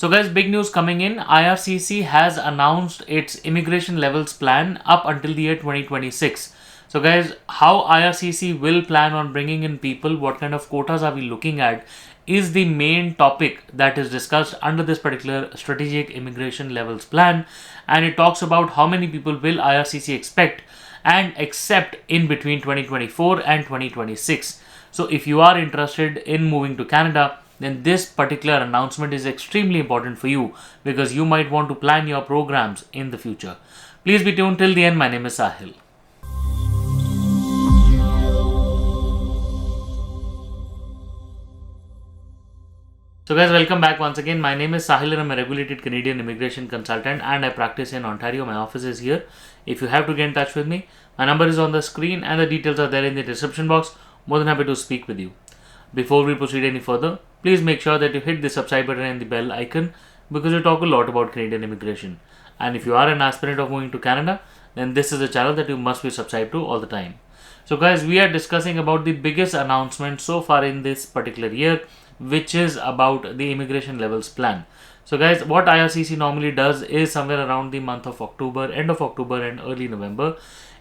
So guys, big news coming in. IRCC has announced its immigration levels plan up until the year 2026. So guys, how IRCC will plan on bringing in people, what kind of quotas are we looking at, is the main topic that is discussed under this particular strategic immigration levels plan. And it talks about how many people will IRCC expect and accept in between 2024 and 2026. So if you are interested in moving to Canada, then this particular announcement is extremely important for you because you might want to plan your programs in the future. Please be tuned till the end. My name is Sahil. So guys, welcome back once again. My name is Sahil and I'm a regulated Canadian immigration consultant and I practice in Ontario. My office is here. If you have to get in touch with me, my number is on the screen and the details are there in the description box. More than happy to speak with you. Before we proceed any further, please make sure that you hit the subscribe button and the bell icon because we talk a lot about Canadian immigration. And if you are an aspirant of moving to Canada, then this is a channel that you must be subscribed to all the time. So guys, we are discussing about the biggest announcement so far in this particular year, which is about the immigration levels plan. So guys, what IRCC normally does is somewhere around the month of October, end of October and early November,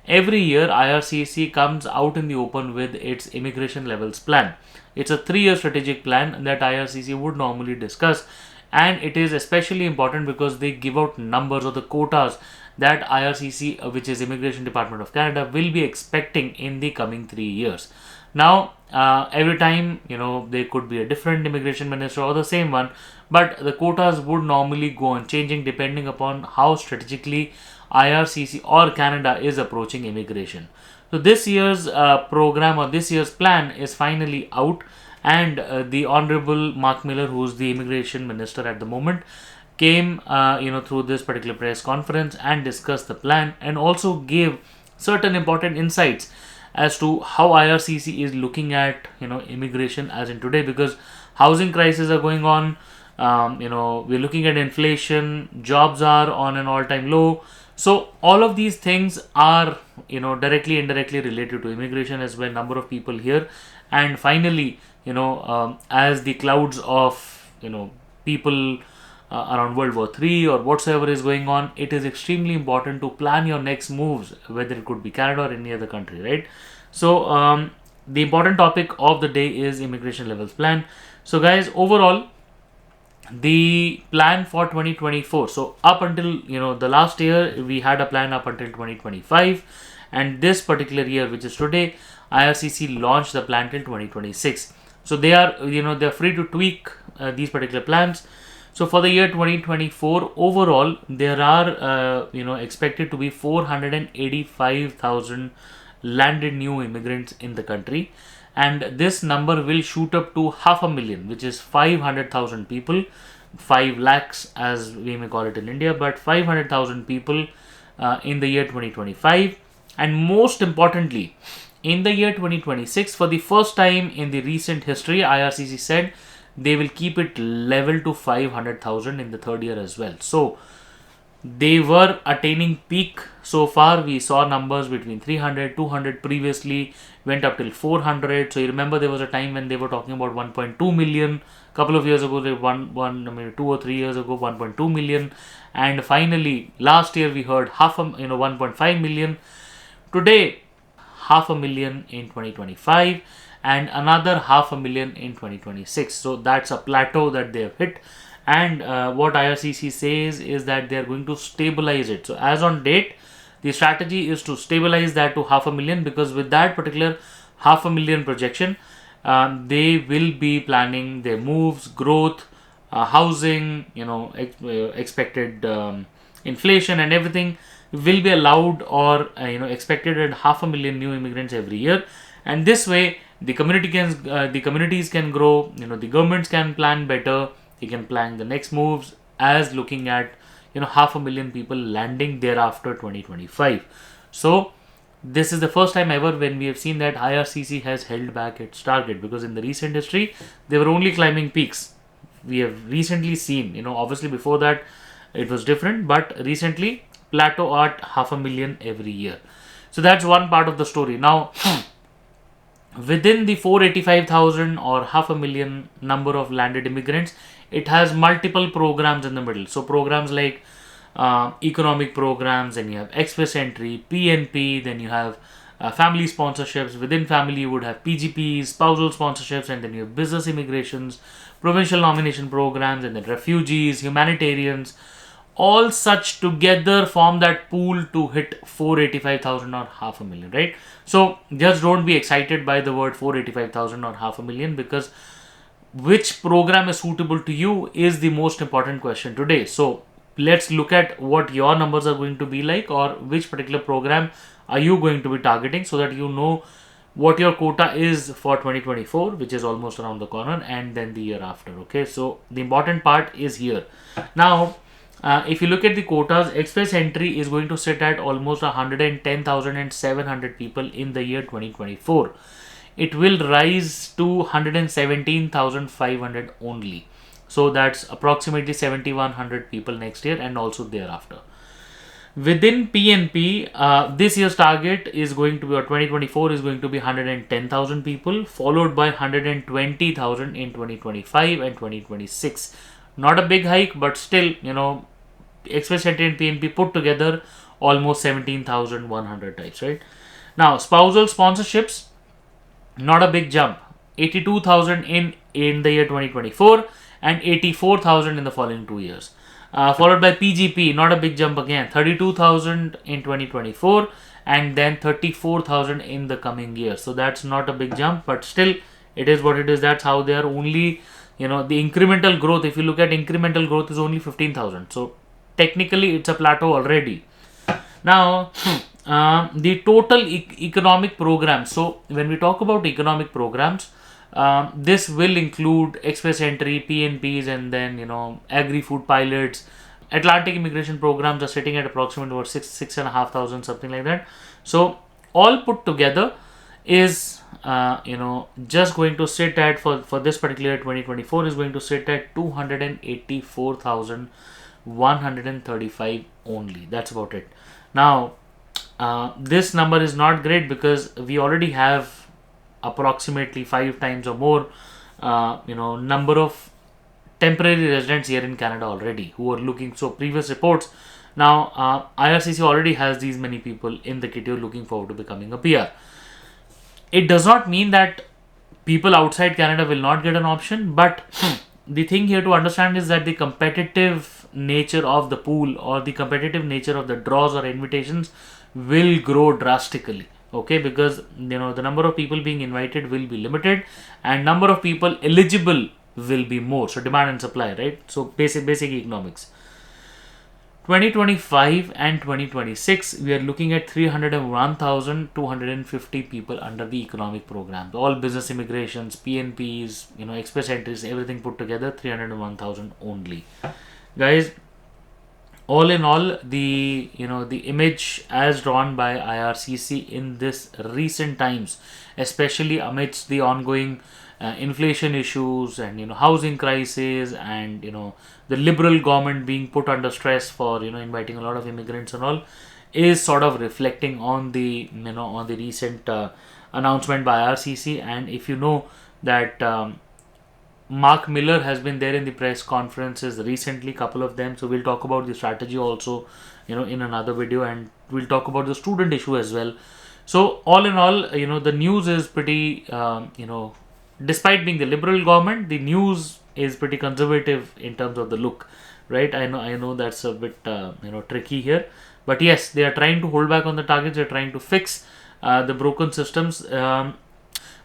every year IRCC comes out in the open with its immigration levels plan. It's a 3-year strategic plan that IRCC would normally discuss, and it is especially important because they give out numbers or the quotas that IRCC, which is Immigration Department of Canada, will be expecting in the coming 3 years. Now, every time, there could be a different immigration minister or the same one, but the quotas would normally go on changing depending upon how strategically IRCC or Canada is approaching immigration. So this year's program or this year's plan is finally out, and the Honorable Mark Miller, who is the immigration minister at the moment, came through this particular press conference and discussed the plan and also gave certain important insights as to how IRCC is looking at immigration as in today, because housing crises are going on. We're looking at inflation, jobs are on an all-time low. So all of these things are directly indirectly related to immigration as well, number of people here. And finally, as the clouds of people around World War III or whatsoever is going on, it is extremely important to plan your next moves, whether it could be Canada or any other country, right? So the important topic of the day is immigration levels plan. So guys, overall, the plan for 2024, so up until the last year we had a plan up until 2025, and this particular year, which is today, IRCC launched the plan till 2026. So they are they're free to tweak these particular plans. So for the year 2024 overall, there are expected to be 485,000 landed new immigrants in the country, and this number will shoot up to 500,000, which is 500,000 people, 5 lakhs as we may call it in India, but 500,000 people in the year 2025. And most importantly, in the year 2026, for the first time in the recent history, IRCC said they will keep it level to 500,000 in the third year as well. So they were attaining peak. So far we saw numbers between 300, 200, previously went up till 400. So you remember there was a time when they were talking about 1.2 million. Couple of years ago, they 2 or 3 years ago, 1.2 million. And finally, last year we heard 1.5 million. Today, 500,000 in 2025 and another 500,000 in 2026. So that's a plateau that they have hit. And what IRCC says is that they are going to stabilize it. So as on date, the strategy is to stabilize that to 500,000, because with that particular 500,000 projection, they will be planning their moves, growth, housing, expected inflation and everything will be allowed or expected at 500,000 new immigrants every year. And this way the communities can grow, the governments can plan better. They can plan the next moves as looking at 500,000 people landing thereafter 2025. So this is the first time ever when we have seen that IRCC has held back its target, because in the recent history they were only climbing peaks. We have recently seen, obviously before that it was different, but recently plateau at 500,000 every year. So that's one part of the story. Now within the 485,000 or 500,000 number of landed immigrants, it has multiple programs in the middle. So programs like economic programs, and you have express entry, PNP, then you have family sponsorships. Within family, you would have PGPs, spousal sponsorships, and then you have business immigrations, provincial nomination programs, and then refugees, humanitarians. All such together form that pool to hit 485,000 or half a million, right? So just don't be excited by the word 485,000 or half a million, because which program is suitable to you is the most important question today. So let's look at what your numbers are going to be like, or which particular program are you going to be targeting, so that you know what your quota is for 2024, which is almost around the corner, and then the year after. Okay, so the important part is here. Now, if you look at the quotas, express entry is going to sit at almost 110,700 people in the year 2024. It will rise to 117,500 only. So that's approximately 7,100 people next year and also thereafter. Within PNP, this year's target is going to be, or 2024 is going to be 110,000 people, followed by 120,000 in 2025 and 2026. Not a big hike, but still, express entry and PNP put together almost 17,100 types, right? Now, spousal sponsorships, not a big jump. 82,000 in the year 2024 and 84,000 in the following 2 years. Followed by PGP, not a big jump again. 32,000 in 2024 and then 34,000 in the coming year. So that's not a big jump, but still it is what it is. That's how they are. Only, the incremental growth, if you look at incremental growth, is only 15,000. So technically it's a plateau already. Now, the total economic programs. So when we talk about economic programs, this will include express entry, PNPs, and then agri-food pilots. Atlantic immigration programs are sitting at approximately about 6,500, something like that. So all put together is just going to sit at, for this particular 2024, is going to sit at 284,135 only. That's about it. Now, this number is not great because we already have approximately 5 times or more number of temporary residents here in Canada already who are looking. So previous reports, now IRCC already has these many people in the kitty looking forward to becoming a PR. It does not mean that people outside Canada will not get an option, but the thing here to understand is that the competitive nature of the pool, or the competitive nature of the draws or invitations, will grow drastically. Okay, because the number of people being invited will be limited and number of people eligible will be more. So demand and supply, right? So basic economics. 2025 and 2026, we are looking at 301,250 people under the economic programs. All business immigrations, PNPs, express entries, everything put together, 301,000 only. Guys, all in all, the image as drawn by IRCC in this recent times, especially amidst the ongoing inflation issues and housing crisis, and the liberal government being put under stress for inviting a lot of immigrants and all, is sort of reflecting on the on the recent announcement by IRCC. And if you know that Mark Miller has been there in the press conferences recently, couple of them. So we'll talk about the strategy also, in another video, and we'll talk about the student issue as well. So all in all, the news is pretty, despite being the liberal government, the news is pretty conservative in terms of the look, right? I know that's a bit, tricky here, but yes, they are trying to hold back on the targets. They're trying to fix the broken systems.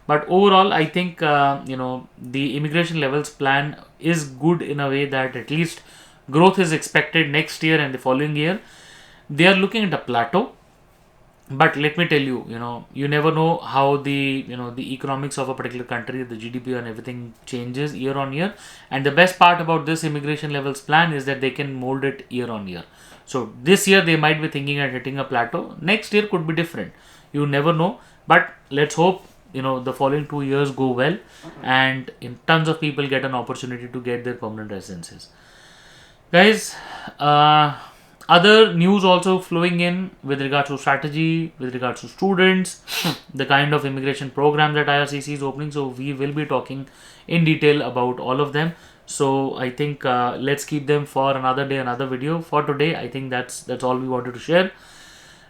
But overall, I think, the immigration levels plan is good in a way that at least growth is expected next year and the following year. They are looking at a plateau. But let me tell you, you never know how the, the economics of a particular country, the GDP and everything changes year on year. And the best part about this immigration levels plan is that they can mold it year on year. So this year they might be thinking at hitting a plateau. Next year could be different. You never know. But let's hope the following 2 years go well and tons of people get an opportunity to get their permanent residences. Guys, other news also flowing in with regards to strategy, with regards to students, the kind of immigration program that IRCC is opening. So we will be talking in detail about all of them. So I think let's keep them for another day, another video. For today, I think that's all we wanted to share.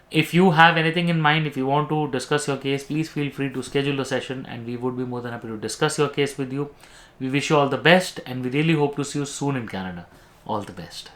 If you have anything in mind, if you want to discuss your case, please feel free to schedule a session and we would be more than happy to discuss your case with you. We wish you all the best and we really hope to see you soon in Canada. All the best.